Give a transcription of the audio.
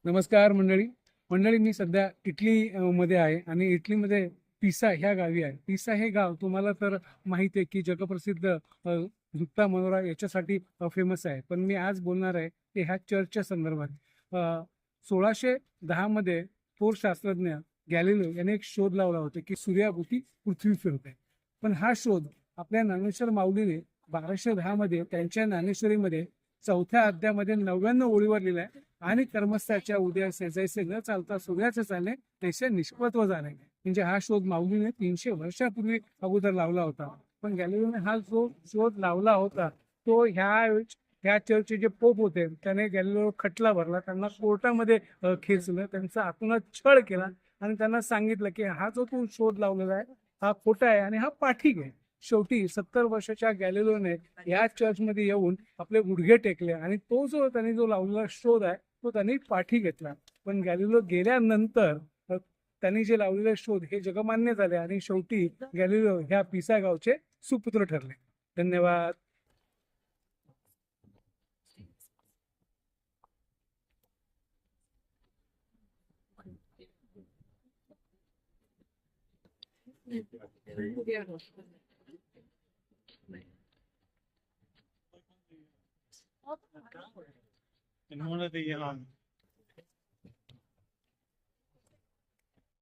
नमस्कार मंडळी. मी सध्या इटली मध्ये आहे आणि इटलीमध्ये पिसा ह्या गावी आहे. पिसा हे गाव तुम्हाला तर माहिती आहे की जगप्रसिद्ध झुकता मनोरा याच्यासाठी फेमस आहे. पण मी आज बोलणार आहे ते ह्या चर्चच्या संदर्भात. 1610 मध्ये थोर शास्त्रज्ञ गॅलिलिओ याने एक शोध लावला होता की सूर्याभोवती पृथ्वी फिरते. पण हा शोध आपल्या ज्ञानेश्वर माऊलीने 1210 मध्ये त्यांच्या ज्ञानेश्वरीमध्ये 4थ्या अध्यायामध्ये 99 ओळीवर लिहिलाय. आणि कर्मस्थाच्या उद्या जैसे न चालता सूर्याचे चालणे तैसे निष्पत्व झाले. म्हणजे हा शोध माऊलीने 300 वर्षापूर्वी अगोदर लावला होता. पण गॅलिलिओने हा जो शोध लावला होता तो ह्या चर्चचे जे पोप होते त्याने गॅलिलिओ खटला भरला, त्यांना कोर्टामध्ये खेचलं, त्यांचा आतूनच छळ केला आणि त्यांना सांगितलं की हा जो तू शोध लावलेला आहे हा खोटा आहे आणि हा पाठीक आहे. शेवटी 70 वर्षाच्या गॅलिलिओने या चर्चमध्ये येऊन आपले गुडघे टेकले आणि तो जो त्यांनी जो लावलेला शोध आहे तो त्यांनी पाठी घेतला. पण गॅलिलिओ गेल्यानंतर त्यांनी जे लावलेले शोध हे जगमान्य झाले आणि शेवटी गॅलिलिओ ह्या पिसा गावचे सुपुत्र ठरले. धन्यवाद. In one of the